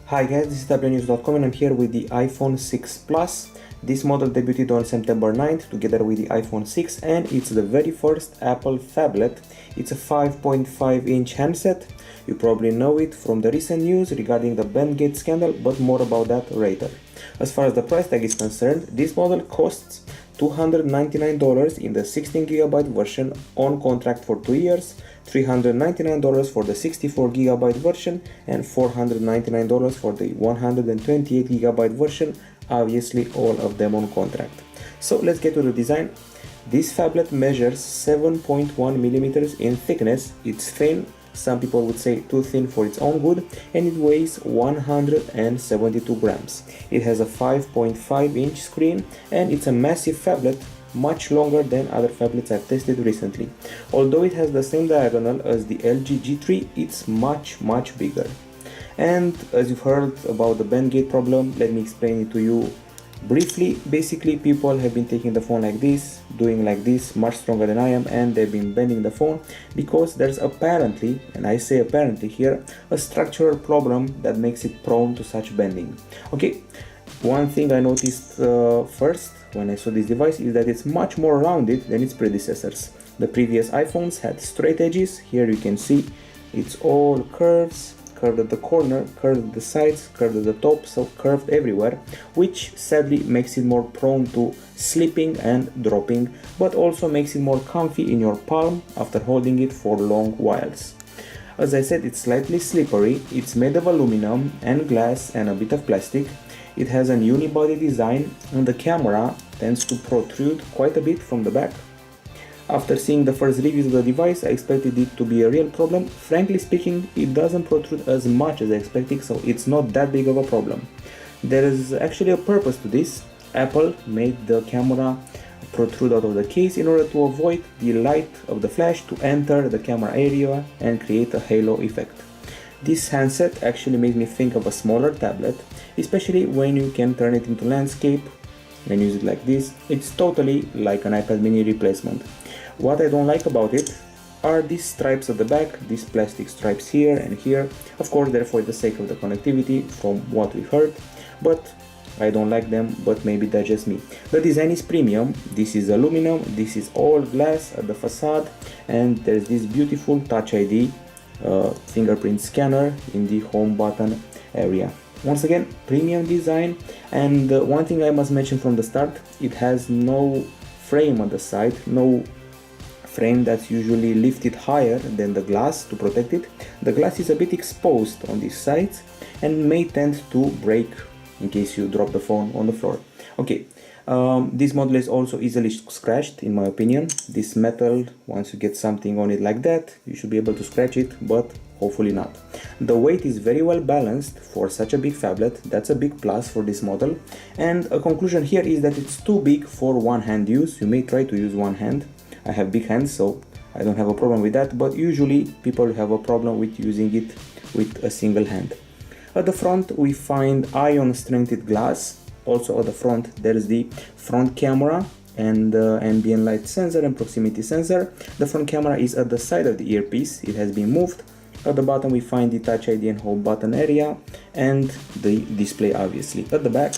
Hi guys, this is Tablet-News.com and I'm here with the iPhone 6 Plus. This model debuted on September 9th together with the iPhone 6 and it's the very first Apple phablet. It's a 5.5-inch handset. You probably know it from the recent news regarding the bandgate scandal, but more about that later. As far as the price tag is concerned, this model costs $299 in the 16GB version on contract for 2 years, $399 for the 64GB version, and $499 for the 128GB version, obviously all of them on contract. So let's get to the design. This phablet measures 7.1mm in thickness. It's thin, some people would say too thin for its own good, and it weighs 172 grams. It has a 5.5-inch screen and it's a massive phablet, much longer than other phablets I've tested recently. Although it has the same diagonal as the LG G3, it's much bigger. And as you've heard about the bandgate problem, let me explain it to you briefly. Basically, people have been taking the phone like this, doing like this, much stronger than I am, and they've been bending the phone because there's apparently, and I say apparently here, a structural problem that makes it prone to such bending. Okay, one thing I noticed first when I saw this device is that it's much more rounded than its predecessors. The previous iPhones had straight edges. Here you can see it's all curves. Curved at the corner, curved at the sides, curved at the top, so curved everywhere, which sadly makes it more prone to slipping and dropping, but also makes it more comfy in your palm after holding it for long whiles. As I said, it's slightly slippery. It's made of aluminum and glass and a bit of plastic. It has an unibody design and the camera tends to protrude quite a bit from the back. After seeing the first reviews of the device, I expected it to be a real problem. Frankly speaking, it doesn't protrude as much as I expected, so it's not that big of a problem. There is actually a purpose to this. Apple made the camera protrude out of the case in order to avoid the light of the flash to enter the camera area and create a halo effect. This handset actually made me think of a smaller tablet, especially when you can turn it into landscape and use it like this. It's totally like an iPad mini replacement. What I don't like about it are these stripes at the back, these plastic stripes here and here. Of course, they're for the sake of the connectivity from what we heard, but I don't like them, but maybe that's just me. The design is premium. This is aluminum, this is all glass at the facade, and there's this beautiful Touch ID fingerprint scanner in the home button area. Once again, premium design. And one thing I must mention from the start, it has no frame on the side, no frame that's usually lifted higher than the glass to protect it. The glass is a bit exposed on these sides and may tend to break in case you drop the phone on the floor. Okay, this model is also easily scratched in my opinion. This metal, once you get something on it like that, you should be able to scratch it, but hopefully not. The weight is very well balanced for such a big phablet. That's a big plus for this model. And a conclusion here is that it's too big for one hand use. You may try to use one hand. I have big hands, so I don't have a problem with that, but usually people have a problem with using it with a single hand. At the front we find ion strengthened glass. Also at the front there is the front camera and ambient light sensor and proximity sensor. The front camera is at the side of the earpiece. It has been moved. At the bottom we find the Touch ID and home button area and the display obviously. At the back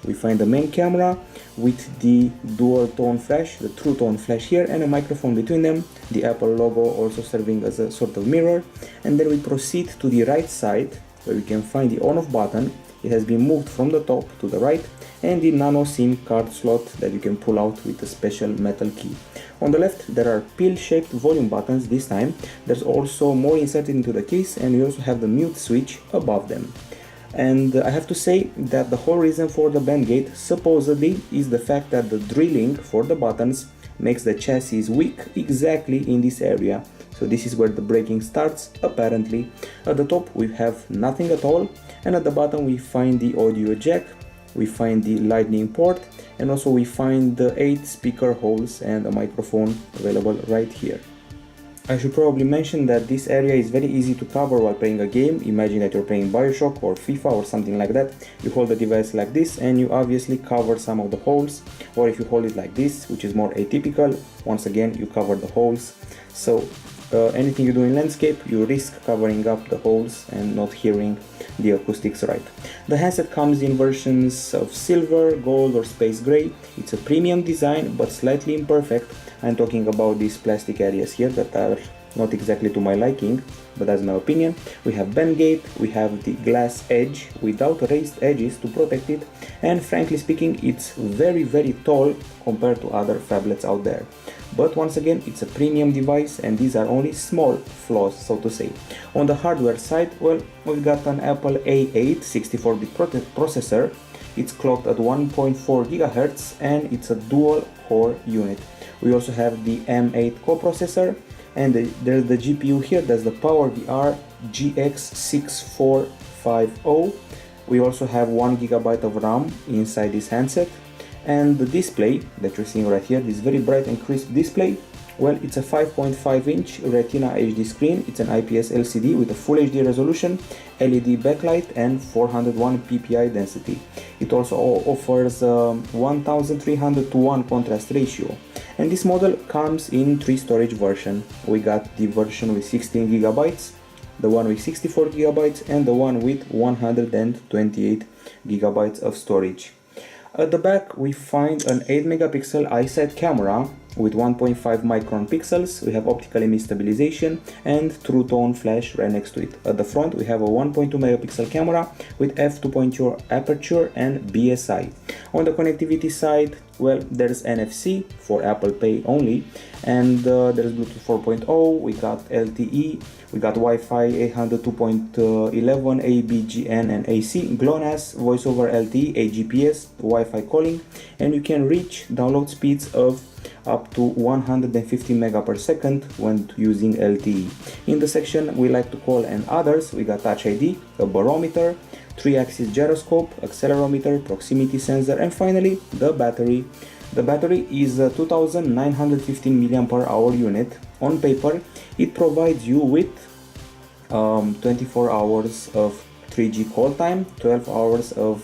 we find the main camera with the dual tone flash, the true tone flash here, and a microphone between them, the Apple logo also serving as a sort of mirror. And then we proceed to the right side where we can find the on-off button. It has been moved from the top to the right, and the nano SIM card slot that you can pull out with a special metal key. On the left there are pill-shaped volume buttons this time. There's also more inserted into the case, and you also have the mute switch above them. And I have to say that the whole reason for the bandgate supposedly is the fact that the drilling for the buttons makes the chassis weak exactly in this area. So this is where the breaking starts apparently. At the top we have nothing at all, and at the bottom we find the audio jack, we find the lightning port, and also we find the 8 speaker holes and a microphone available right here. I should probably mention that this area is very easy to cover while playing a game. Imagine that you're playing Bioshock or FIFA or something like that. You hold the device like this and you obviously cover some of the holes, or if you hold it like this, which is more atypical, once again you cover the holes. So anything you do in landscape, you risk covering up the holes and not hearing the acoustics right. The handset comes in versions of silver, gold or space gray. It's a premium design but slightly imperfect. I'm talking about these plastic areas here that are not exactly to my liking, but that's my opinion. We have bend gate, we have the glass edge without raised edges to protect it, and frankly speaking it's very tall compared to other phablets out there. But once again, it's a premium device and these are only small flaws, so to say. On the hardware side, well, we've got an Apple A8 64-bit processor. It's clocked at 1.4 GHz and it's a dual core unit. We also have the M8 coprocessor, and there's the GPU here. That's the PowerVR GX6450. We also have 1 GB of RAM inside this handset, and the display that you're seeing right here, this very bright and crisp display, well, it's a 5.5-inch Retina HD screen. It's an IPS LCD with a Full HD resolution, LED backlight and 401 ppi density. It also offers 1300:1 contrast ratio. And this model comes in 3 storage versions. We got the version with 16 GB, the one with 64 GB and the one with 128 GB of storage. At the back we find an 8 megapixel iSight camera with 1.5 micron pixels. We have optical image stabilization and true tone flash right next to it. At the front we have a 1.2 megapixel camera with f2.2 aperture and BSI. On the connectivity side, well, there's NFC for Apple Pay only, and there's Bluetooth 4.0, we got LTE, we got Wi-Fi 802.11, ABGN and AC, GLONASS, voice over LTE, AGPS, Wi-Fi calling, and you can reach download speeds of up to 150 MB per second when using LTE. In the section we like to call and others, we got Touch ID, a barometer, 3-axis gyroscope, accelerometer, proximity sensor, and finally the battery. The battery is a 2915 mAh unit. On paper it provides you with 24 hours of 3G call time, 12 hours of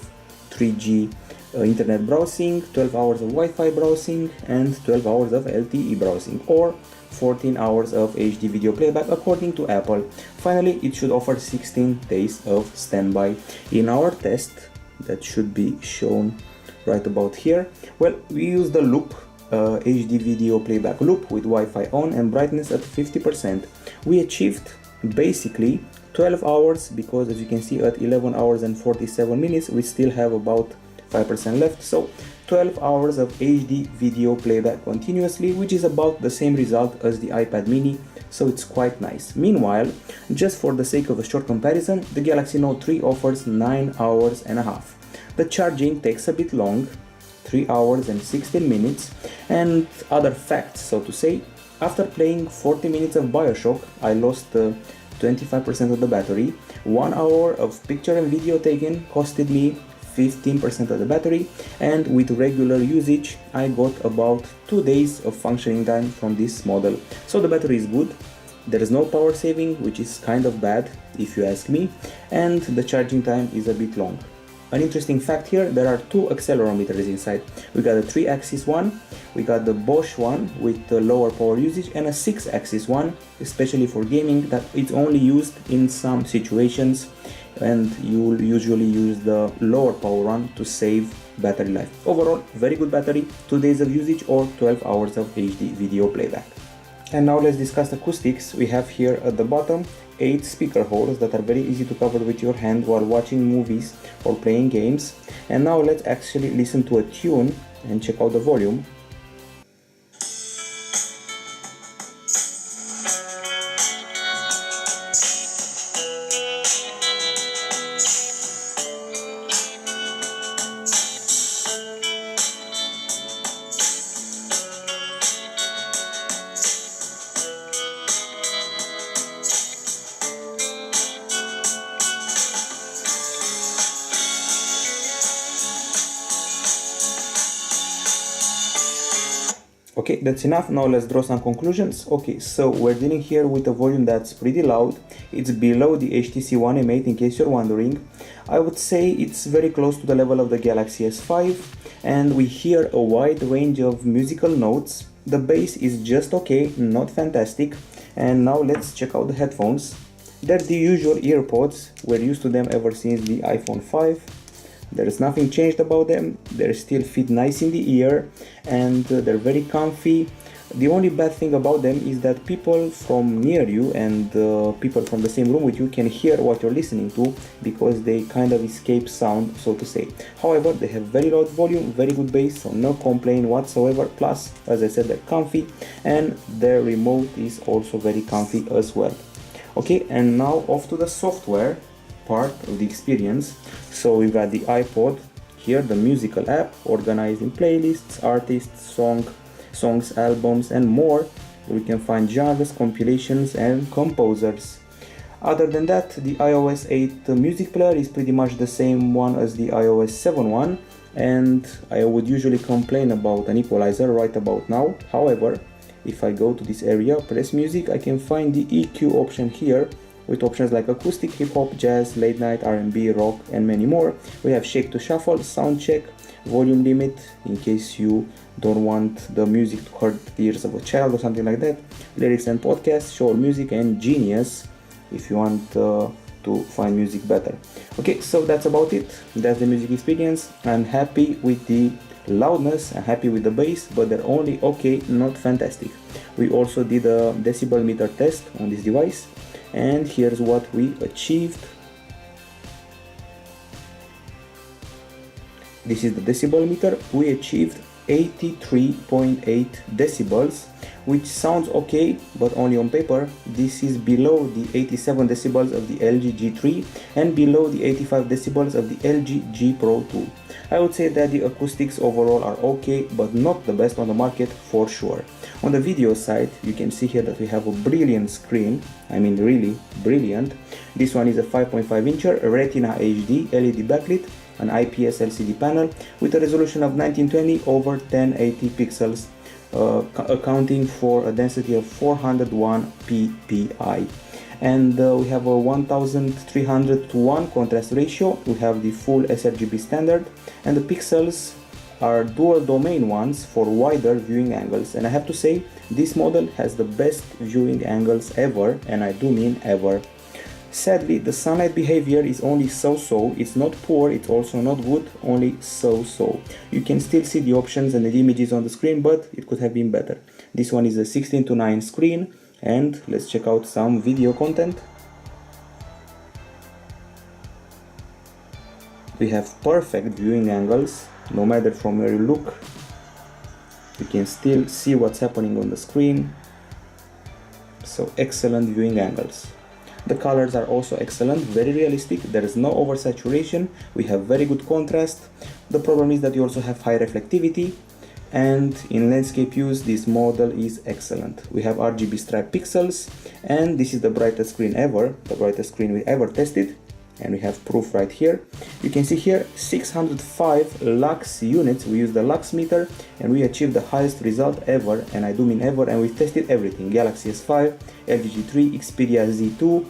3G internet browsing, 12 hours of Wi-Fi browsing and 12 hours of LTE browsing, or 14 hours of HD video playback according to Apple. Finally, it should offer 16 days of standby. In our test, that should be shown right about here, well, we used the loop, HD video playback loop with Wi-Fi on and brightness at 50%. We achieved basically 12 hours because, as you can see, at 11 hours and 47 minutes we still have about 5% left, so 12 hours of HD video playback continuously, which is about the same result as the iPad mini, so it's quite nice. Meanwhile, just for the sake of a short comparison, the Galaxy Note 3 offers 9 hours and a half. The charging takes a bit long, 3 hours and 16 minutes, and other facts, so to say. After playing 40 minutes of Bioshock, I lost 25% of the battery. 1 hour of picture and video taken costed me 15% of the battery, and with regular usage I got about 2 days of functioning time from this model. So the battery is good, there is no power saving, which is kind of bad if you ask me, and the charging time is a bit long. An interesting fact here, there are 2 accelerometers inside. We got a 3-axis one, we got the Bosch one with the lower power usage, and a 6-axis one, especially for gaming, that it's only used in some situations, and you'll usually use the lower power one to save battery life. Overall, very good battery, 2 days of usage or 12 hours of HD video playback. And now let's discuss acoustics. We have here at the bottom 8 speaker holes that are very easy to cover with your hand while watching movies or playing games. And now let's actually listen to a tune and check out the volume. Okay, that's enough. Now let's draw some conclusions. Okay, so we're dealing here with a volume that's pretty loud. It's below the HTC One M8 in case you're wondering. I would say it's very close to the level of the Galaxy S5, and we hear a wide range of musical notes. The bass is just okay, not fantastic. And now let's check out the headphones. They're the usual earpods, we're used to them ever since the iPhone 5. There's nothing changed about them, they still fit nice in the ear and they're very comfy. The only bad thing about them is that people from near you and people from the same room with you can hear what you're listening to because they kind of escape sound, so to say. However, they have very loud volume, very good bass, so no complaint whatsoever. Plus, as I said, they're comfy and their remote is also very comfy as well. Okay, and now off to the software part of the experience. So we've got the iPod here, the musical app organized in playlists, artists, songs, albums and more. We can find genres, compilations and composers. Other than that, the iOS 8 music player is pretty much the same one as the iOS 7 one, and I would usually complain about an equalizer right about now. However, if I go to this area, press music, I can find the EQ option here with options like acoustic, hip hop, jazz, late night, R&B, rock and many more. We have shake to shuffle, sound check, volume limit in case you don't want the music to hurt the ears of a child or something like that, lyrics and podcasts, show music and genius if you want to find music better. Okay, so that's about it. That's the music experience. I'm happy with the loudness, I'm happy with the bass, but they're only okay, not fantastic. We also did a decibel meter test on this device and here's what we achieved. This is the decibel meter. We achieved 83.8 decibels, which sounds okay, but only on paper. This is below the 87 decibels of the LG G3 and below the 85 decibels of the LG G Pro 2. I would say that the acoustics overall are okay, but not the best on the market for sure. On the video side, you can see here that we have a brilliant screen. I mean really brilliant. This one is a 5.5-incher Retina HD LED backlit, an IPS LCD panel with a resolution of 1920 over 1080 pixels, accounting for a density of 401 ppi. And we have a 1300 to 1 contrast ratio. We have the full sRGB standard, and the pixels are dual domain ones for wider viewing angles. And I have to say, this model has the best viewing angles ever, and I do mean ever. Sadly, the sunlight behavior is only so-so. It's not poor, it's also not good, only so-so. You can still see the options and the images on the screen, but it could have been better. This one is a 16:9 screen, and let's check out some video content. We have perfect viewing angles, no matter from where you look. You can still see what's happening on the screen. So excellent viewing angles. The colors are also excellent, very realistic, there is no oversaturation, we have very good contrast. The problem is that you also have high reflectivity, and in landscape use this model is excellent. We have RGB striped pixels, and this is the brightest screen ever, the brightest screen we ever tested, and we have proof right here. You can see here 605 lux units. We used the lux meter and we achieved the highest result ever, and I do mean ever, and we tested everything: Galaxy S5, LG G3, Xperia Z2,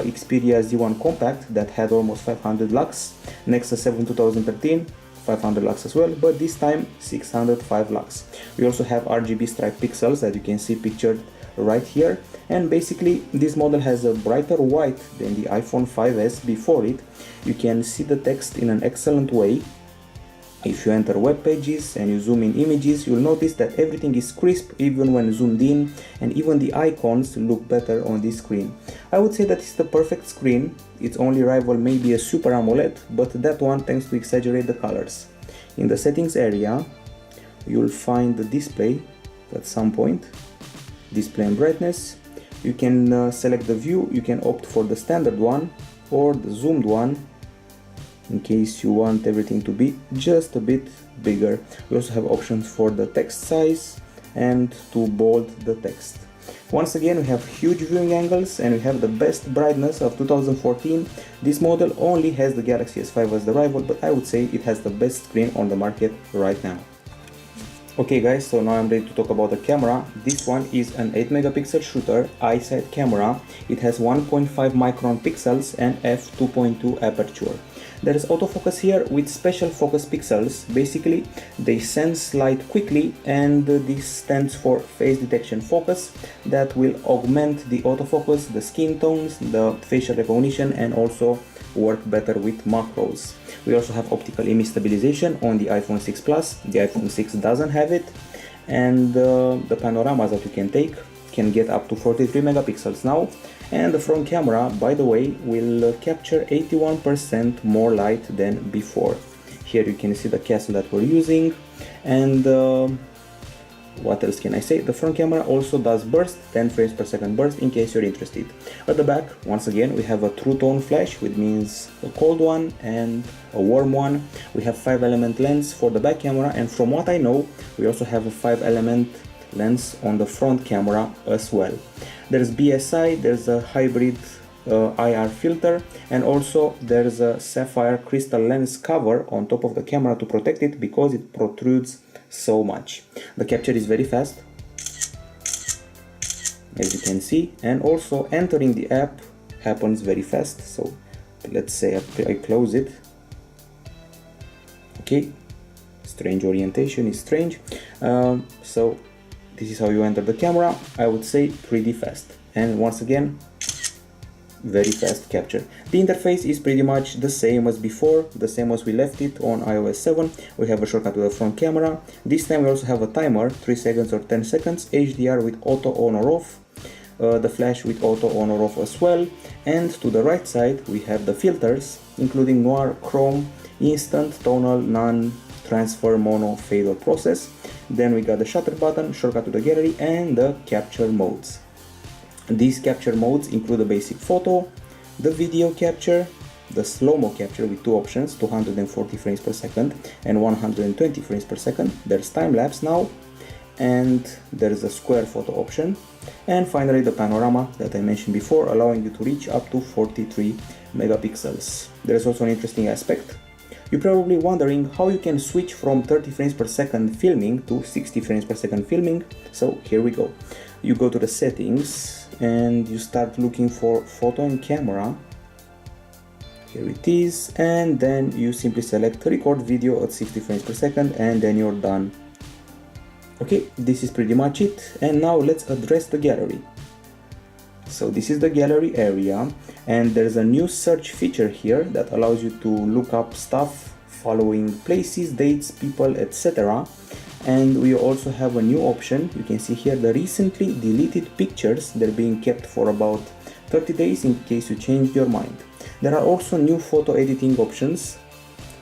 Xperia Z1 Compact that had almost 500 lux, Nexus 7 2013, 500 lux as well, but this time 605 lux. We also have RGB striped pixels that you can see pictured right here, and basically this model has a brighter white than the iPhone 5s before it. You can see the text in an excellent way. If you enter web pages and you zoom in images, you'll notice that everything is crisp even when zoomed in, and even the icons look better on this screen. I would say that it's the perfect screen. Its only rival may be a Super AMOLED, but that one tends to exaggerate the colors. In the settings area, you'll find the display at some point, display and brightness. You can select the view. You can opt for the standard one or the zoomed one in case you want everything to be just a bit bigger. We also have options for the text size and to bold the text. Once again, we have huge viewing angles and we have the best brightness of 2014. This model only has the Galaxy S5 as the rival, but I would say it has the best screen on the market right now. Okay guys, so now I'm ready to talk about the camera. This one is an 8 megapixel shooter iSight camera. It has 1.5 micron pixels and f2.2 aperture. There is autofocus here with special focus pixels. Basically, they sense light quickly, and this stands for face detection focus that will augment the autofocus, the skin tones, the facial recognition, and also work better with macros. We also have optical image stabilization on the iPhone 6 Plus. The iPhone 6 doesn't have it, and the panoramas that you can take can get up to 43 megapixels now, and the front camera, by the way, will capture 81% more light than before. Here you can see the castle that we're using, and what else can I say? The front camera also does burst, 10 frames per second burst, in case you're interested. At the back, once again, we have a true tone flash, which means a cold one and a warm one. We have 5-element lens for the back camera, and from what I know, we also have a 5-element lens on the front camera as well. There's BSI, there's a hybrid IR filter, and also there's a sapphire crystal lens cover on top of the camera to protect it because it protrudes so much. The capture is very fast, as you can see, and also entering the app happens very fast. So let's say I close it. Okay, strange orientation is strange. So this is how you enter the camera. I would say pretty fast, and once again, very fast capture. The interface is pretty much the same as before, the same as we left it on iOS 7. We have a shortcut to the front camera. This time we also have a timer, 3 seconds or 10 seconds, HDR with auto on or off, the flash with auto on or off as well, and to the right side we have the filters, including noir, chrome, instant, tonal, none, transfer, mono, fade or process. Then we got the shutter button, shortcut to the gallery, and the capture modes. These capture modes include the basic photo, the video capture, the slow-mo capture with 2 options, 240 frames per second and 120 frames per second. There's time-lapse now, and there's a square photo option, and finally the panorama that I mentioned before, allowing you to reach up to 43 megapixels. There's also an interesting aspect. You're probably wondering how you can switch from 30 frames per second filming to 60 frames per second filming. So here we go. You go to the settings and you start looking for photo and camera. Here it is, and then you simply select record video at 60 frames per second, and then you're done. Okay, this is pretty much it, and now let's address the gallery. So this is the gallery area, and there's a new search feature here that allows you to look up stuff following places, dates, people, etc. And we also have a new option. You can see here the recently deleted pictures. They're being kept for about 30 days in case you change your mind. There are also new photo editing options.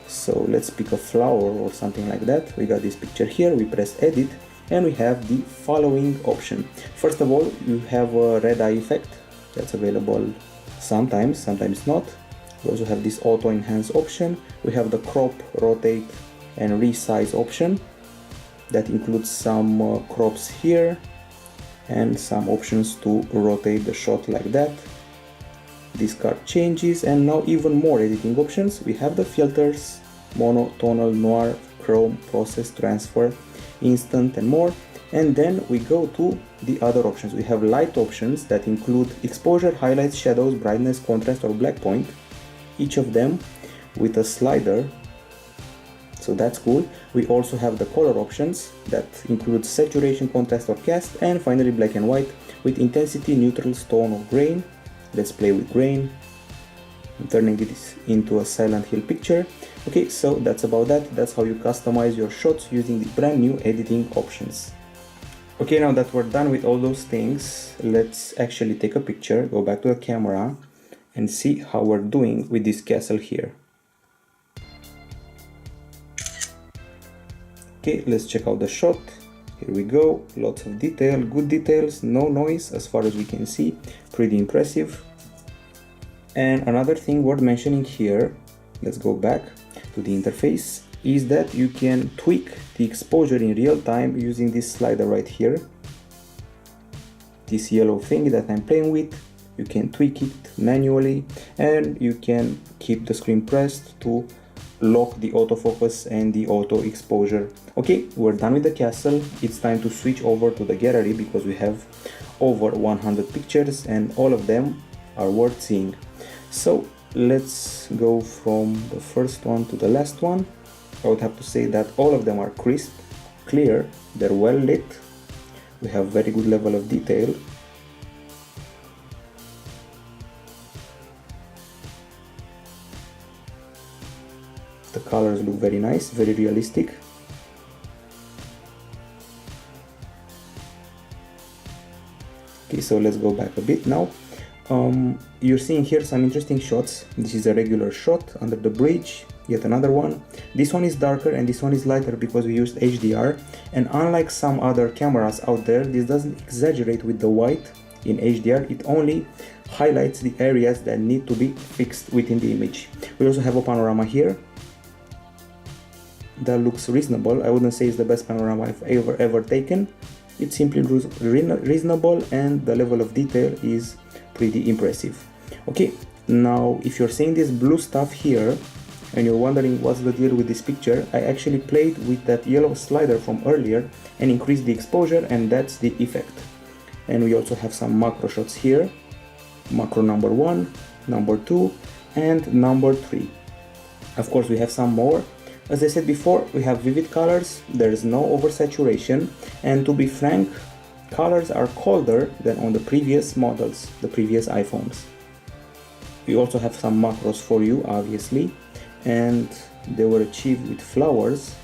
So let's pick a flower or something like that. We got this picture here, we press edit, and we have the following option. First of all, you have a red eye effect that's available sometimes, sometimes not. We also have this auto enhance option. We have the crop, rotate, and resize option. That includes some crops here and some options to rotate the shot like that. Discard changes, and now even more editing options. We have the filters, mono, tonal, noir, chrome, process, transfer, instant, and more. And then we go to the other options. We have light options that include exposure, highlights, shadows, brightness, contrast, or black point, each of them with a slider. So that's cool. We also have the color options that include saturation, contrast, or cast, and finally black and white with intensity, neutral, tone, or grain. Let's play with grain. I'm turning it into a Silent Hill picture. Okay, so that's about that. That's how you customize your shots using the brand new editing options. Okay, now that we're done with all those things, let's actually take a picture, go back to the camera, and see how we're doing with this castle here. Okay, let's check out the shot. Here we go, lots of detail, good details, no noise as far as we can see, pretty impressive. And another thing worth mentioning here, let's go back to the interface, is that you can tweak the exposure in real time using this slider right here. This yellow thing that I'm playing with, you can tweak it manually, and you can keep the screen pressed to lock the autofocus and the auto exposure. Okay, we're done with the castle. It's time to switch over to the gallery because we have over 100 pictures and all of them are worth seeing. So let's go from the first one to the last one. I would have to say that all of them are crisp, clear, they're well lit, we have very good level of detail. The colors look very nice, very realistic. Okay, so let's go back a bit now. You're seeing here some interesting shots. This is a regular shot under the bridge, yet another one. This one is darker and this one is lighter because we used HDR, and unlike some other cameras out there, this doesn't exaggerate with the white in HDR, it only highlights the areas that need to be fixed within the image. We also have a panorama here. That looks reasonable. I wouldn't say it's the best panorama I've ever taken. It simply looks reasonable and the level of detail is pretty impressive. Okay, now if you're seeing this blue stuff here and you're wondering what's the deal with this picture, I actually played with that yellow slider from earlier and increased the exposure, and that's the effect. And we also have some macro shots here. Macro number 1, number 2 and number 3. Of course we have some more. As I said before, we have vivid colors, there is no oversaturation, and to be frank, colors are colder than on the previous models, the previous iPhones. We also have some macros for you, obviously, and they were achieved with flowers.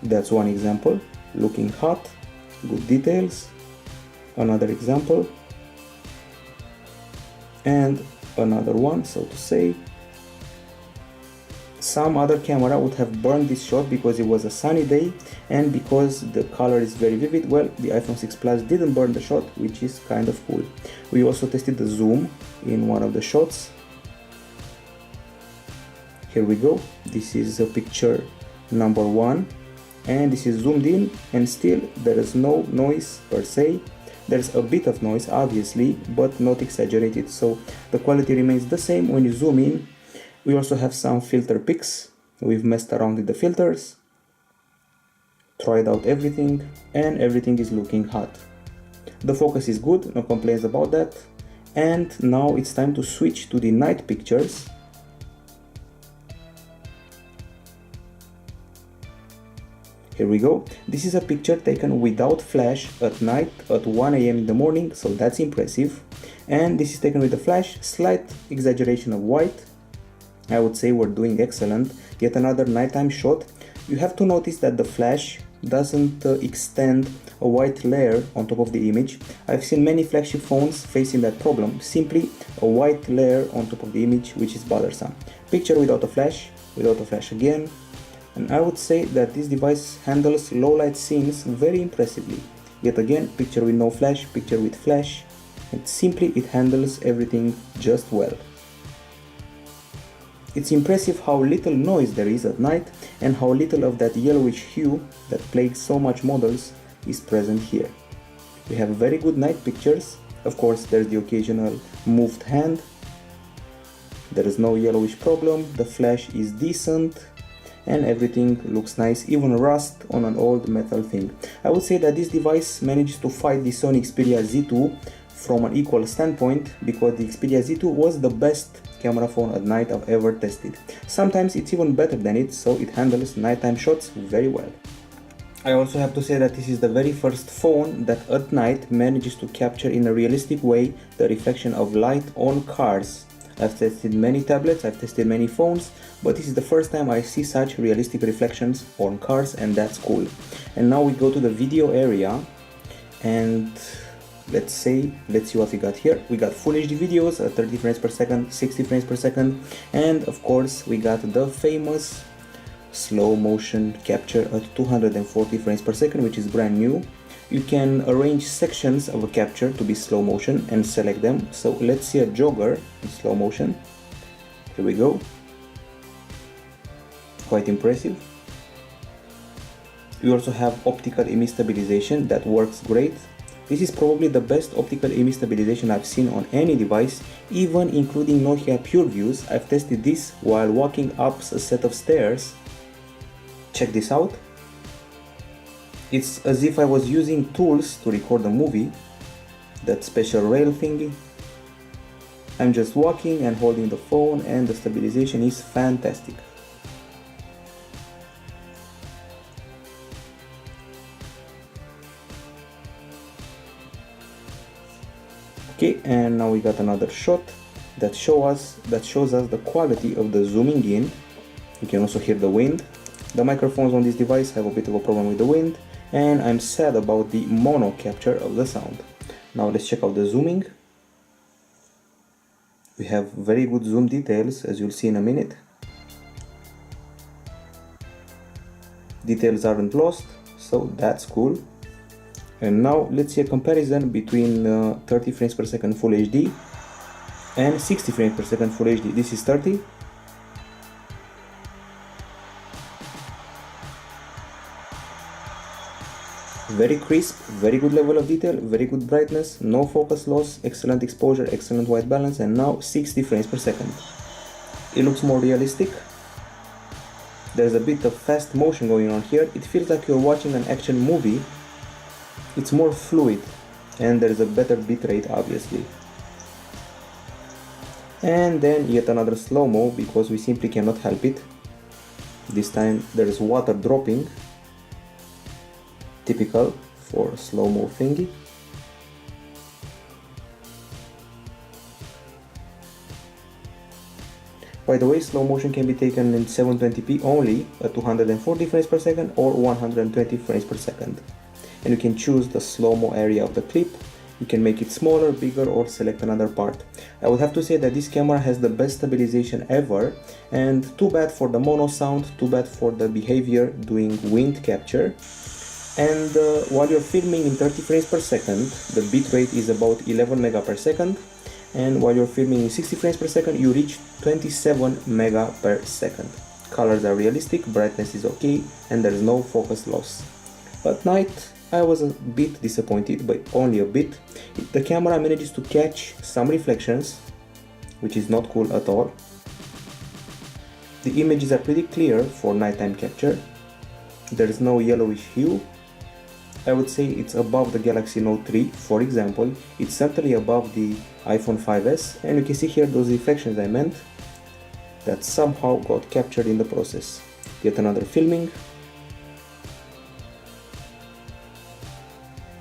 That's one example, looking hot, good details. Another example. And another one, so to say. Some other camera would have burned this shot because it was a sunny day and because the color is very vivid. Well, the iPhone 6 Plus didn't burn the shot, which is kind of cool. We also tested the zoom in one of the shots. Here we go. This is a picture number 1 and this is zoomed in, and still there is no noise per se. There's a bit of noise obviously, but not exaggerated, so the quality remains the same when you zoom in. We also have some filter pics. We've messed around with the filters, tried out everything, and everything is looking hot. The focus is good, no complaints about that. And now it's time to switch to the night pictures. Here we go. This is a picture taken without flash at night at 1 AM in the morning, so that's impressive. And this is taken with the flash, slight exaggeration of white. I would say we're doing excellent. Yet another nighttime shot. You have to notice that the flash doesn't extend a white layer on top of the image. I've seen many flagship phones facing that problem, simply a white layer on top of the image, which is bothersome. Picture without a flash again. And I would say that this device handles low light scenes very impressively. Yet again, picture with no flash, picture with flash, and simply it handles everything just well. It's impressive how little noise there is at night and how little of that yellowish hue that plagues so much models is present here. We have very good night pictures. Of course, there's the occasional moved hand. There is no yellowish problem, the flash is decent, and everything looks nice, even rust on an old metal thing. I would say that this device managed to fight the Sony Xperia Z2 from an equal standpoint, because the Xperia Z2 was the best camera phone at night I've ever tested. Sometimes it's even better than it, so it handles nighttime shots very well. I also have to say that this is the very first phone that at night manages to capture in a realistic way the reflection of light on cars. I've tested many tablets, I've tested many phones, but this is the first time I see such realistic reflections on cars, and that's cool. And now we go to the video area, and let's see what we got here. We got full HD videos at 30 frames per second, 60 frames per second, and of course we got the famous slow motion capture at 240 frames per second, which is brand new. You can arrange sections of a capture to be slow motion and select them. So let's see a jogger in slow motion. Here we go. Quite impressive. We also have optical image stabilization that works great. This is probably the best optical image stabilization I've seen on any device, even including Nokia PureViews. I've tested this while walking up a set of stairs. Check this out. It's as if I was using tools to record a movie, that special rail thingy. I'm just walking and holding the phone, and the stabilization is fantastic. Okay, and now we got another shot that shows us the quality of the zooming in. You can also hear the wind. The microphones on this device have a bit of a problem with the wind, and I'm sad about the mono capture of the sound. Now let's check out the zooming. We have very good zoom details, as you'll see in a minute. Details aren't lost, so that's cool. And now let's see a comparison between 30 frames per second Full HD and 60 frames per second Full HD. This is 30. Very crisp, very good level of detail, very good brightness, no focus loss, excellent exposure, excellent white balance, and now 60 frames per second. It looks more realistic. There's a bit of fast motion going on here. It feels like you're watching an action movie. It's more fluid, and there's a better bitrate obviously. And then yet another slow-mo, because we simply cannot help it. This time there's water dropping, typical for slow-mo thingy. By the way, slow motion can be taken in 720p only at 240 frames per second or 120 frames per second. And you can choose the slow-mo area of the clip. You can make it smaller, bigger, or select another part. I would have to say that this camera has the best stabilization ever, and too bad for the mono sound, too bad for the behavior doing wind capture. And while you're filming in 30 frames per second, the bitrate is about 11 mega per second, and while you're filming in 60 frames per second, you reach 27 mega per second. Colors are realistic, brightness is okay, and there's no focus loss. At night, I was a bit disappointed, but only a bit. The camera manages to catch some reflections, which is not cool at all. The images are pretty clear for nighttime capture. There is no yellowish hue. I would say it's above the Galaxy Note 3, for example. It's certainly above the iPhone 5s, and you can see here those reflections I meant that somehow got captured in the process. Yet another filming.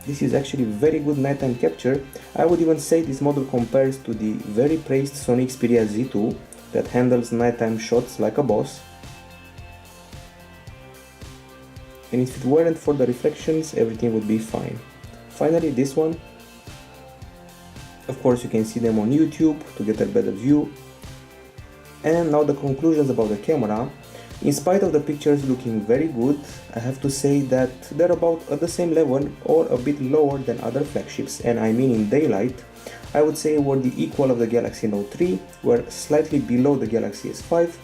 This is actually very good nighttime capture. I would even say this model compares to the very praised Sony Xperia Z2 that handles nighttime shots like a boss. And if it weren't for the reflections, everything would be fine. Finally, this one. Of course, you can see them on YouTube to get a better view. And now the conclusions about the camera. In spite of the pictures looking very good, I have to say that they're about at the same level or a bit lower than other flagships, and I mean in daylight. I would say we're the equal of the Galaxy Note 3, we're slightly below the Galaxy S5,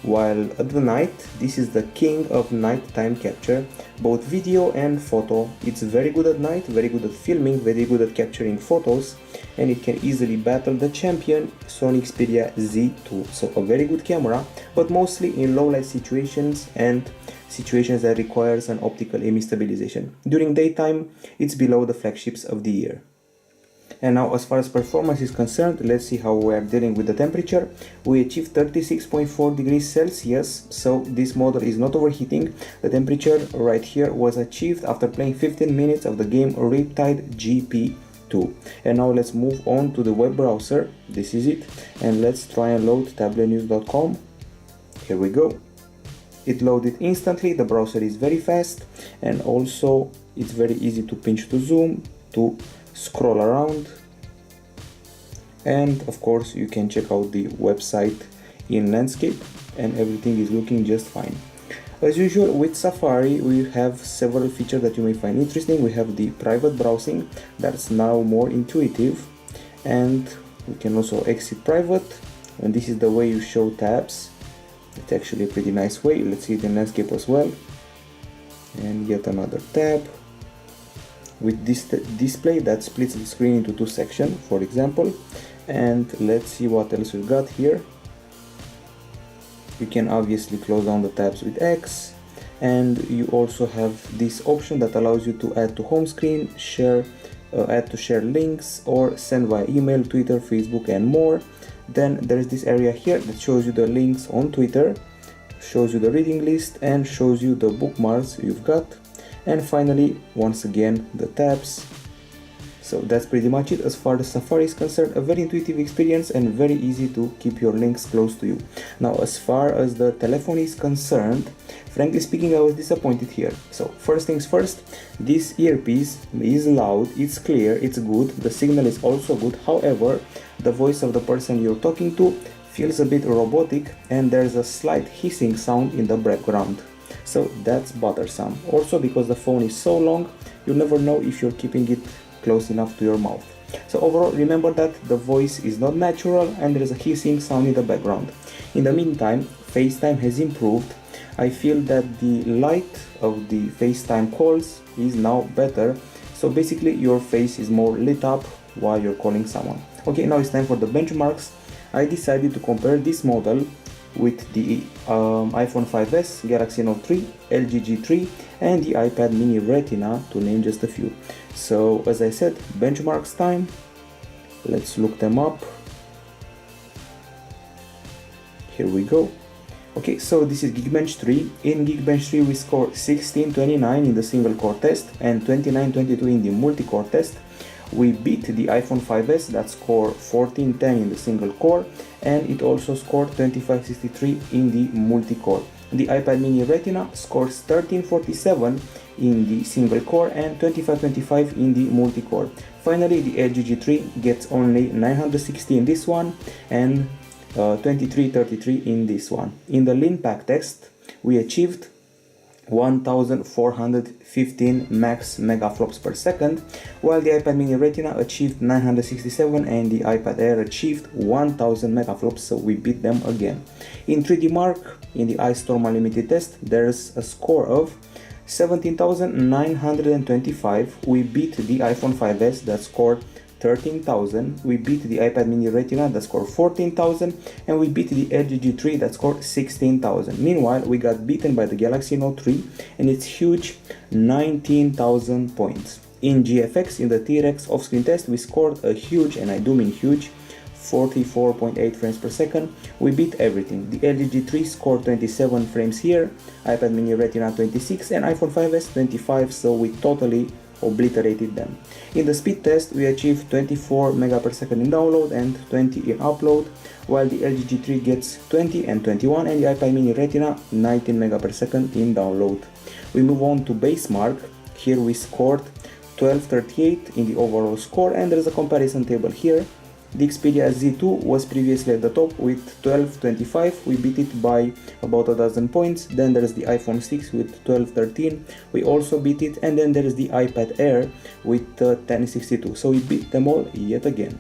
while at the night, this is the king of nighttime capture, both video and photo. It's very good at night, very good at filming, very good at capturing photos, and it can easily battle the champion Sony Xperia Z2. So a very good camera, but mostly in low light situations and situations that requires an optical image stabilization. During daytime, it's below the flagships of the year. And now, as far as performance is concerned, let's see how we are dealing with the temperature. We achieved 36.4 degrees Celsius, so this model is not overheating. The temperature right here was achieved after playing 15 minutes of the game Riptide GP2. And now let's move on to the web browser. This is it, and let's try and load Tablet-News.com. Here we go. It loaded instantly. The browser is very fast, and also it's very easy to pinch to zoom, to scroll around, and of course you can check out the website in landscape, and everything is looking just fine. As usual with Safari, we have several features that you may find interesting. We have the private browsing that's now more intuitive, and we can also exit private, and this is the way you show tabs. It's actually a pretty nice way. Let's see it in landscape as well, and yet another tab with this display that splits the screen into two sections, for example. And let's see what else we've got here. You can obviously close down the tabs with X, and you also have this option that allows you to add to home screen, share, add to share links, or send via email, Twitter, Facebook, and more. Then there is this area here that shows you the links on Twitter, shows you the reading list, and shows you the bookmarks you've got. And finally, once again, the tabs. So that's pretty much it as far as Safari is concerned. A very intuitive experience and very easy to keep your links close to you. Now, as far as the telephone is concerned, frankly speaking, I was disappointed here. So first things first, this earpiece is loud, it's clear, it's good, the signal is also good. However, the voice of the person you're talking to feels a bit robotic, and there's a slight hissing sound in the background. So that's bothersome. Also, because the phone is so long, you never know if you're keeping it close enough to your mouth. So overall, remember that the voice is not natural and there is a hissing sound in the background. In the meantime, FaceTime has improved. I feel that the light of the FaceTime calls is now better. So basically your face is more lit up while you're calling someone. Okay, now it's time for the benchmarks. I decided to compare this model with the iPhone 5s, Galaxy Note 3, LG G3, and the iPad mini Retina, to name just a few. So as I said, benchmarks time. Let's look them up. Here we go. Okay, so this is Geekbench 3. In Geekbench 3 we scored 1629 in the single core test and 2922 in the multi-core test. We beat the iPhone 5s that scored 1410 in the single core, and it also scored 2563 in the multi-core. The iPad mini Retina scores 1347 in the single core and 2525 in the multi-core. Finally, the LG G3 gets only 960 in this one and 2333 in this one. In the lean pack test, we achieved 1415 max megaflops per second, while the iPad mini Retina achieved 967 and the iPad Air achieved 1000 megaflops, so we beat them again. In 3D Mark, in the iStorm Unlimited test, there's a score of 17,925. We beat the iPhone 5s that scored 13,000. We beat the iPad mini Retina that scored 14,000, and we beat the LG G3 that scored 16,000. Meanwhile, we got beaten by the Galaxy Note 3 and its huge 19,000 points. In GFX, in the T-Rex off-screen test, we scored a huge, and I do mean huge, 44.8 frames per second. We beat everything. The LG G3 scored 27 frames here, iPad mini Retina 26, and iPhone 5s 25, so we totally obliterated them. In the speed test, we achieved 24 mega per second in download and 20 in upload, while the LG G3 gets 20 and 21, and the iPad mini Retina 19 mega per second in download. We move on to base mark. Here we scored 1238 in the overall score, and there is a comparison table here. The Xperia Z2 was previously at the top with 1225, we beat it by about a dozen points. Then there is the iPhone 6 with 1213, we also beat it, and then there is the iPad Air with 1062, so we beat them all yet again.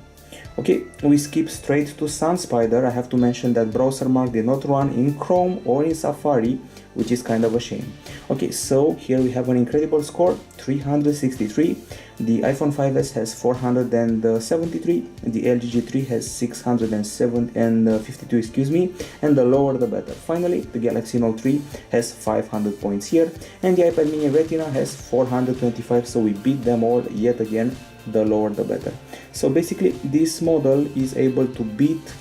Okay, we skip straight to SunSpider. I have to mention that BrowserMark did not run in Chrome or in Safari, which is kind of a shame. Okay, so here we have an incredible score, 363. The iPhone 5s has 473, the LG G3 has 652, excuse me, and the lower the better. Finally, the Galaxy Note 3 has 500 points here, and the iPad mini Retina has 425, so we beat them all yet again, the lower the better. So basically, this model is able to beat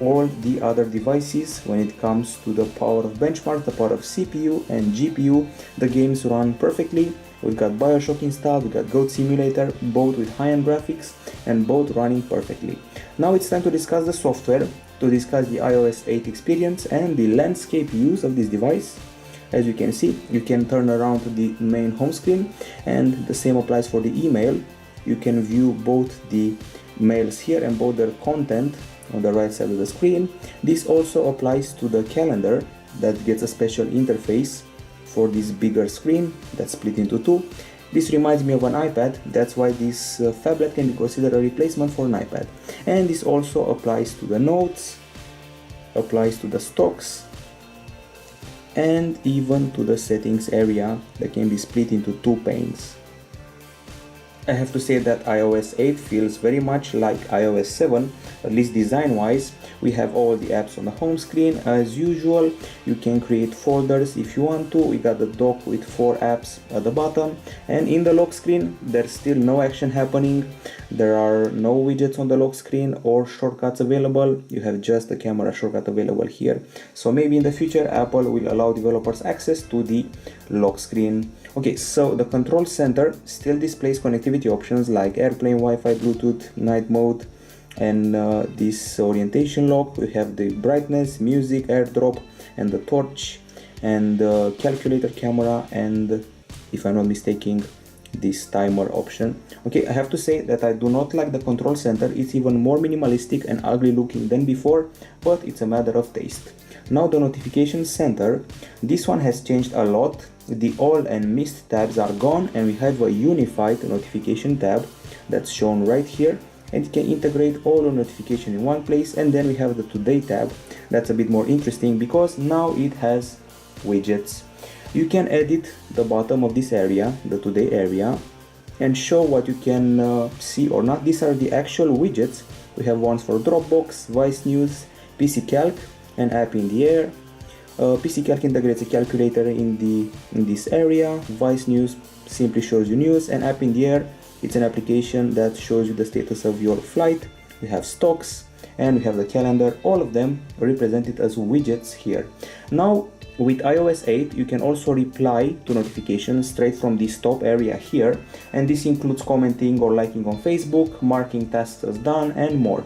all the other devices when it comes to the power of benchmark, the power of CPU and GPU. The games run perfectly. We've got BioShock installed, we got Goat Simulator, both with high-end graphics and both running perfectly. Now it's time to discuss the software, to discuss the iOS 8 experience and the landscape use of this device. As you can see, you can turn around to the main home screen, and the same applies for the email. You can view both the mails here and both their content on the right side of the screen. This also applies to the calendar that gets a special interface for this bigger screen that's split into two. This reminds me of an iPad, that's why this phablet can be considered a replacement for an iPad. And this also applies to the notes, applies to the stocks, and even to the settings area that can be split into two panes. I have to say that iOS 8 feels very much like iOS 7, at least design wise. We have all the apps on the home screen as usual. You can create folders if you want to. We got the dock with 4 apps at the bottom, and in the lock screen there's still no action happening. There are no widgets on the lock screen or shortcuts available. You have just the camera shortcut available here. So maybe in the future Apple will allow developers access to the lock screen. Okay, so the control center still displays connectivity options like airplane, Wi-Fi, Bluetooth, night mode, and this orientation lock. We have the brightness, music, airdrop, and the torch, and the calculator camera, and if I'm not mistaken, this timer option. Okay, I have to say that I do not like the control center. It's even more minimalistic and ugly looking than before, but it's a matter of taste. Now the notification center, this one has changed a lot. The all and missed tabs are gone, and we have a unified notification tab that's shown right here, and it can integrate all the notification in one place. And then we have the today tab. That's a bit more interesting because now it has widgets. You can edit the bottom of this area, the today area, and show what you can see or not. These are the actual widgets. We have ones for Dropbox, Vice News, PC Calc, and App in the Air. PC Calc integrates a calculator in this area. Vice News simply shows you news, and App in the Air, it's an application that shows you the status of your flight. We have stocks, and we have the calendar, all of them represented as widgets here. Now with iOS 8 you can also reply to notifications straight from this top area here, and this includes commenting or liking on Facebook, marking tasks as done, and more.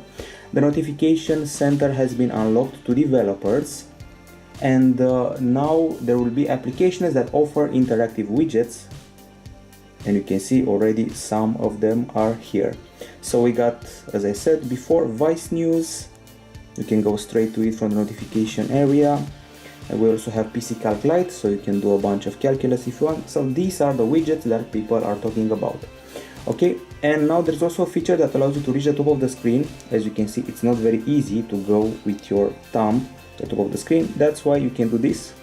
The notification center has been unlocked to developers, and now there will be applications that offer interactive widgets, and you can see already some of them are here. So we got, as I said before, Vice News. You can go straight to it from the notification area. And we also have PC Calc Lite, so you can do a bunch of calculus if you want. So these are the widgets that people are talking about. Okay, and now there's also a feature that allows you to reach the top of the screen. As you can see, it's not very easy to go with your thumb to the top of the screen. That's why you can do this.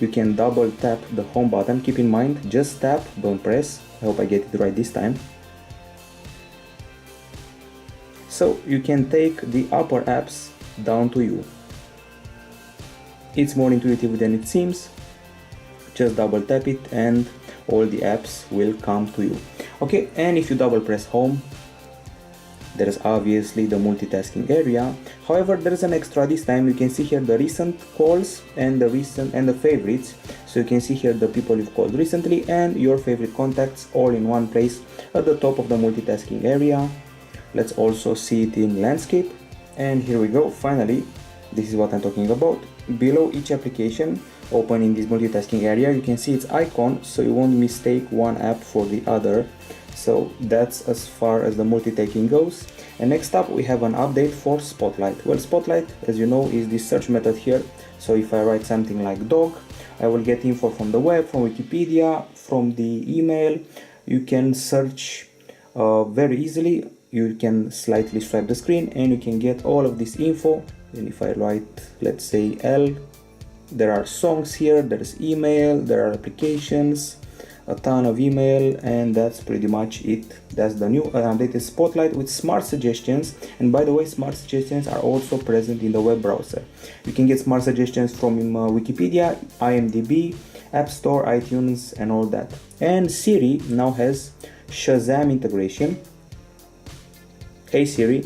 You can double tap the home button. Keep in mind, just tap, don't press. I hope I get it right this time. So you can take the upper apps down to you. It's more intuitive than it seems. Just double tap it and all the apps will come to you. Okay, and if you double press home, there is obviously the multitasking area. However, there is an extra this time. You can see here the recent calls and the favorites. So you can see here the people you've called recently and your favorite contacts all in one place at the top of the multitasking area. Let's also see it in landscape. And here we go. Finally, this is what I'm talking about. Below each application open in this multitasking area, you can see its icon, so you won't mistake one app for the other. So that's as far as the multitasking goes. And next up we have an update for Spotlight. Well, Spotlight, as you know, is this search method here. So if I write something like dog, I will get info from the web, from Wikipedia, from the email. You can search very easily. You can slightly swipe the screen and you can get all of this info. And if I write, let's say L, there are songs here, there's email, there are applications, a ton of email, and that's pretty much it. That's the new updated Spotlight with smart suggestions. And by the way, smart suggestions are also present in the web browser. You can get smart suggestions from Wikipedia, IMDb, App Store, iTunes, and all that. And Siri now has Shazam integration. Hey Siri.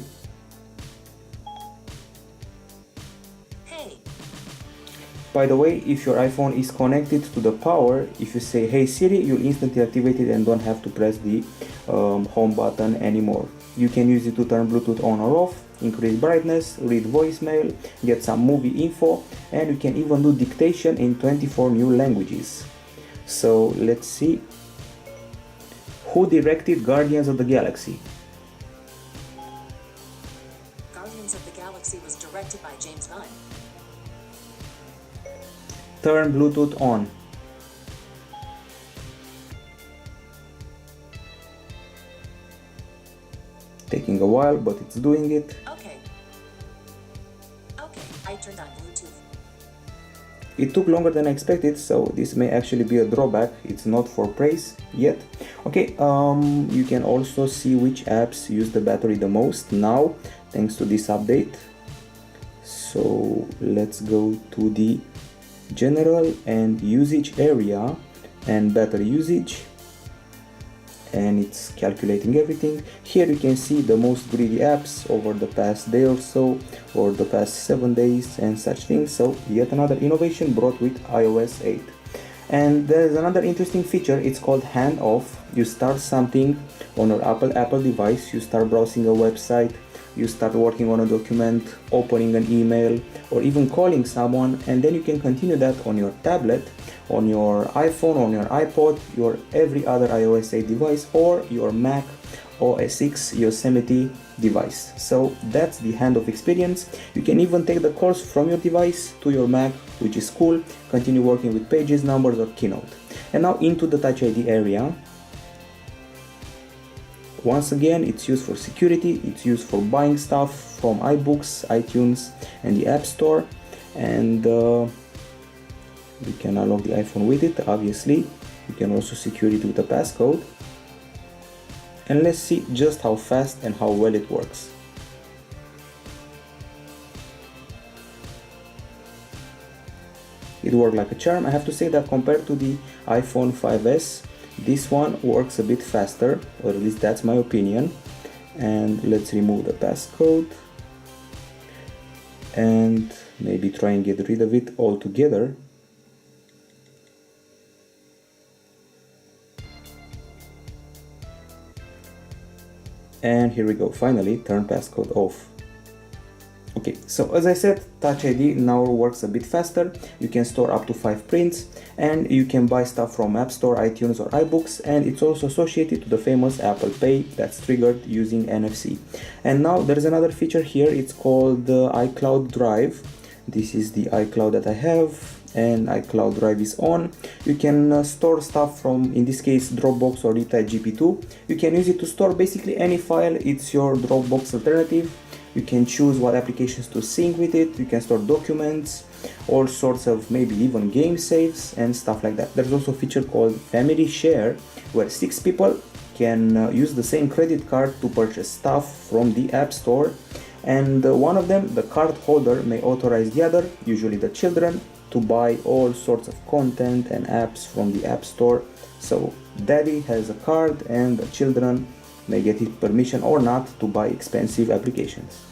By the way, if your iPhone is connected to the power, if you say hey Siri, you'll instantly activate it and don't have to press the home button anymore. You can use it to turn Bluetooth on or off, increase brightness, read voicemail, get some movie info, and you can even do dictation in 24 new languages. So let's see. Who directed Guardians of the Galaxy? Guardians of the Galaxy was directed by James Gunn. Turn Bluetooth on. Taking a while, but it's doing it. Okay, I turned on Bluetooth. It took longer than I expected, so this may actually be a drawback. It's not for praise yet. Okay, you can also see which apps use the battery the most now, thanks to this update. So let's go to the general and usage area and battery usage, and it's calculating everything. Here you can see the most greedy apps over the past day or so, or the past 7 days and such things. So yet another innovation brought with iOS 8. And there's another interesting feature, it's called hand off. You start something on your Apple device, you start browsing a website, you start working on a document, opening an email, or even calling someone, and then you can continue that on your tablet, on your iPhone, on your iPod, your every other iOS 8 device, or your Mac OS X Yosemite device. So that's the handoff experience. You can even take the calls from your device to your Mac, which is cool, continue working with Pages, Numbers, or Keynote. And now into the Touch ID area. Once again, it's used for security, it's used for buying stuff from iBooks, iTunes, and the App Store. And we can unlock the iPhone with it, obviously. You can also secure it with a passcode. And let's see just how fast and how well it works. It worked like a charm. I have to say that compared to the iPhone 5S, this one works a bit faster, or at least that's my opinion. And let's remove the passcode and maybe try and get rid of it altogether. And here we go, finally, turn passcode off. Okay, so as I said, Touch ID now works a bit faster. You can store up to 5 prints, and you can buy stuff from App Store, iTunes, or iBooks, and it's also associated to the famous Apple Pay that's triggered using NFC. And now there's another feature here, it's called the iCloud Drive. This is the iCloud that I have, and iCloud Drive is on. You can store stuff from, in this case, Dropbox or GP2. You can use it to store basically any file. It's your Dropbox alternative. You can choose what applications to sync with it. You can store documents, all sorts of maybe even game saves and stuff like that. There's also a feature called Family Share, where 6 people can use the same credit card to purchase stuff from the App Store. And one of them, the card holder, may authorize the other, usually the children, to buy all sorts of content and apps from the App Store. So daddy has a card and the children may get his permission or not to buy expensive applications.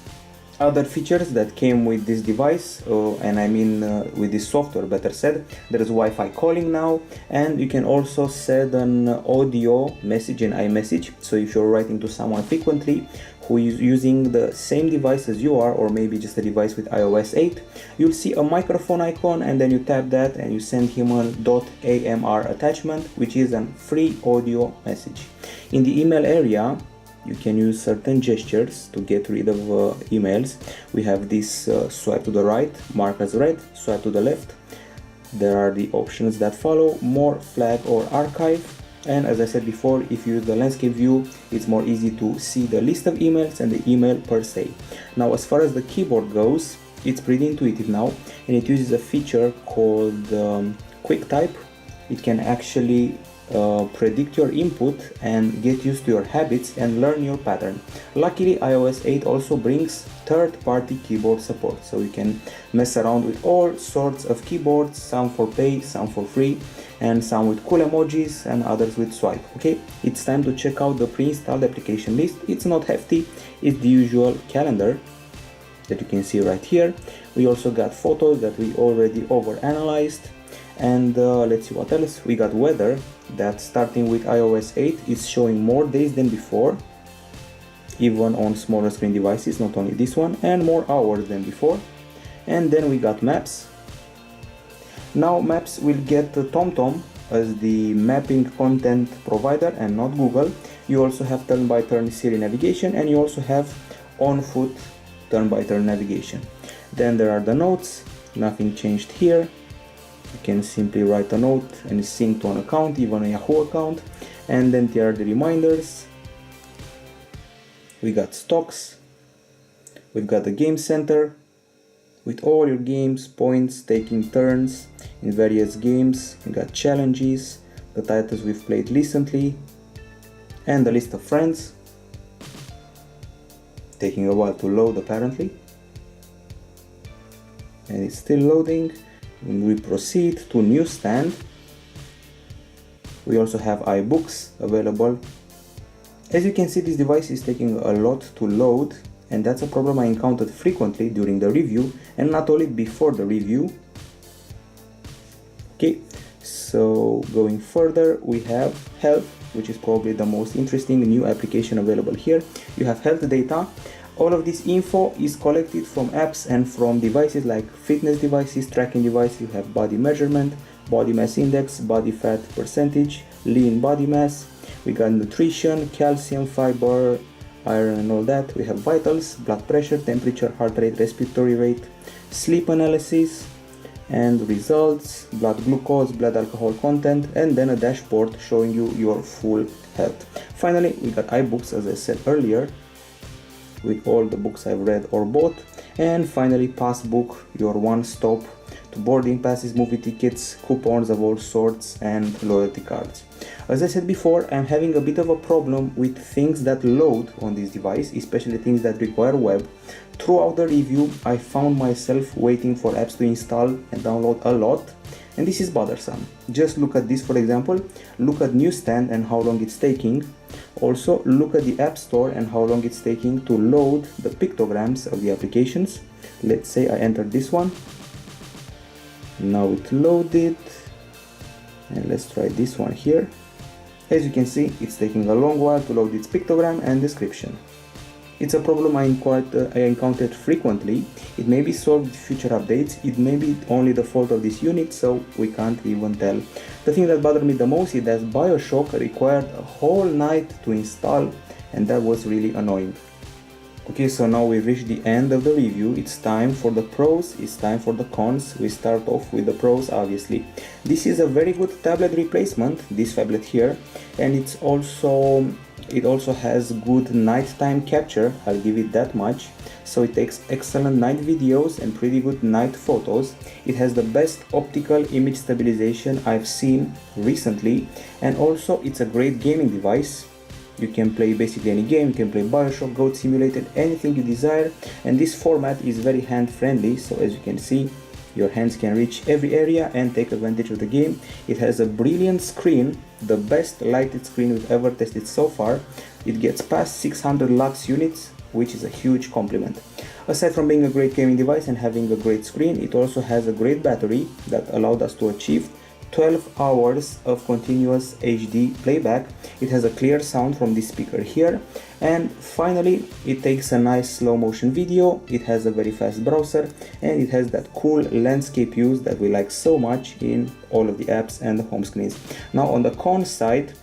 Other features that came with this device, and I mean with this software better said, there is Wi-Fi calling now, and you can also send an audio message in iMessage. So if you're writing to someone frequently who is using the same device as you are, or maybe just a device with iOS 8, you'll see a microphone icon, and then you tap that and you send him a .amr attachment, which is a free audio message. In the email area, you can use certain gestures to get rid of emails. We have this swipe to the right, mark as read, swipe to the left. There are the options that follow, more, flag, or archive. And as I said before, if you use the landscape view, it's more easy to see the list of emails and the email per se. Now, as far as the keyboard goes, it's pretty intuitive now, and it uses a feature called Quick Type. It can actually predict your input and get used to your habits and learn your pattern. Luckily, iOS 8 also brings third-party keyboard support, so you can mess around with all sorts of keyboards, some for pay, some for free, and some with cool emojis and others with swipe. Okay, it's time to check out the pre-installed application list. It's not hefty, it's the usual calendar that you can see right here. We also got photos that we already overanalyzed. And let's see what else. We got weather that, starting with iOS 8, is showing more days than before, even on smaller screen devices, not only this one, and more hours than before. And then we got maps. Now maps will get TomTom as the mapping content provider and not Google. You also have turn-by-turn Siri navigation, and you also have on-foot turn-by-turn navigation. Then there are the notes, nothing changed here. You can simply write a note and sync to an account, even a Yahoo account. And then there are the reminders. We got stocks, we've got the game center, with all your games, points, taking turns in various games. You got challenges, the titles we've played recently, and the list of friends. Taking a while to load apparently. And it's still loading. When we proceed to newsstand, we also have iBooks available. As you can see, this device is taking a lot to load, and that's a problem I encountered frequently during the review and not only before the review. Okay, so going further, we have health, which is probably the most interesting new application available here. You have health data. All of this info is collected from apps and from devices like fitness devices, tracking devices. You have body measurement, body mass index, body fat percentage, lean body mass. We got nutrition, calcium, fiber, iron and all that. We have vitals, blood pressure, temperature, heart rate, respiratory rate, sleep analysis and results, blood glucose, blood alcohol content, and then a dashboard showing you your full health. Finally, we got iBooks, as I said earlier, with all the books I've read or bought. And finally, Passbook, your one-stop to boarding passes, movie tickets, coupons of all sorts, and loyalty cards. As I said before, I'm having a bit of a problem with things that load on this device, especially things that require web. Throughout the review, I found myself waiting for apps to install and download a lot, and this is bothersome. Just look at this, for example. Look at Newsstand and how long it's taking. Also, look at the App Store and how long it's taking to load the pictograms of the applications. Let's say I entered this one. Now it loaded, and let's try this one here. As you can see, it's taking a long while to load its pictogram and description. It's a problem I encountered frequently. It may be solved with future updates. It may be only the fault of this unit, so we can't even tell. The thing that bothered me the most is that BioShock required a whole night to install, and that was really annoying. Okay, so now we've reached the end of the review. It's time for the pros, it's time for the cons. We start off with the pros, obviously. This is a very good tablet replacement, this phablet here, and it also has good nighttime capture, I'll give it that much. So it takes excellent night videos and pretty good night photos. It has the best optical image stabilization I've seen recently, and also it's a great gaming device. You can play basically any game. You can play BioShock, Goat Simulator, anything you desire, and this format is very hand friendly, so as you can see, your hands can reach every area and take advantage of the game. It has a brilliant screen, the best lighted screen we've ever tested so far. It gets past 600 lux units, which is a huge compliment. Aside from being a great gaming device and having a great screen, it also has a great battery that allowed us to achieve 12 hours of continuous HD playback. It has a clear sound from this speaker here, and finally it takes a nice slow motion video. It has a very fast browser, and it has that cool landscape use that we like so much in all of the apps and the home screens. Now on the con side,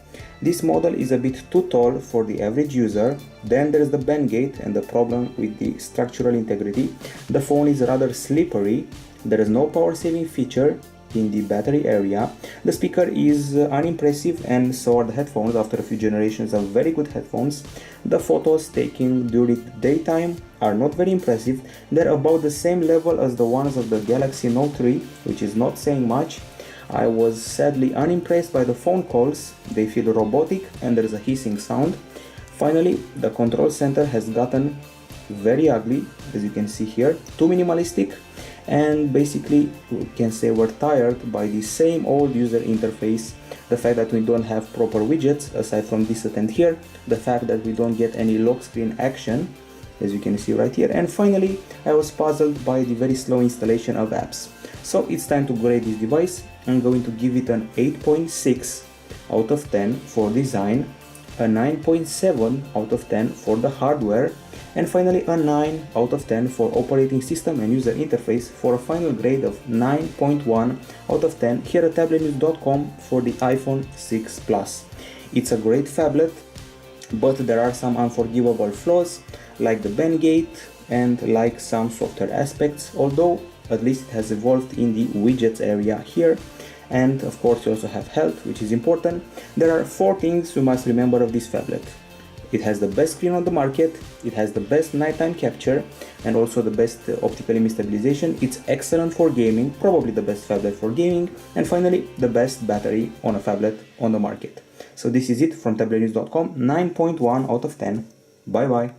this model is a bit too tall for the average user. Then there's the bend gate and the problem with the structural integrity. The phone is rather slippery. There is no power saving feature in the battery area. The speaker is unimpressive, and so are the headphones after a few generations of very good headphones. The photos taken during daytime are not very impressive. They're about the same level as the ones of the Galaxy Note 3, which is not saying much. I was sadly unimpressed by the phone calls. They feel robotic and there's a hissing sound. Finally, the control center has gotten very ugly, as you can see here, too minimalistic, and basically we can say we're tired by the same old user interface. The fact that we don't have proper widgets, aside from this attempt here, the fact that we don't get any lock screen action, as you can see right here, and finally I was puzzled by the very slow installation of apps. So it's time to grade this device. I'm going to give it an 8.6 out of 10 for design, a 9.7 out of 10 for the hardware, and finally a 9 out of 10 for operating system and user interface, for a final grade of 9.1 out of 10 here at Tablet-News.com for the iPhone 6 Plus. It's a great phablet, but there are some unforgivable flaws like the bend gate and like some software aspects, although at least it has evolved in the widgets area here. And of course you also have health, which is important. There are 4 things you must remember of this phablet. It has the best screen on the market, it has the best nighttime capture and also the best optical image stabilization. It's excellent for gaming, probably the best phablet for gaming, and finally the best battery on a phablet on the market. So this is it from Tablet-News.com, 9.1 out of 10. Bye bye.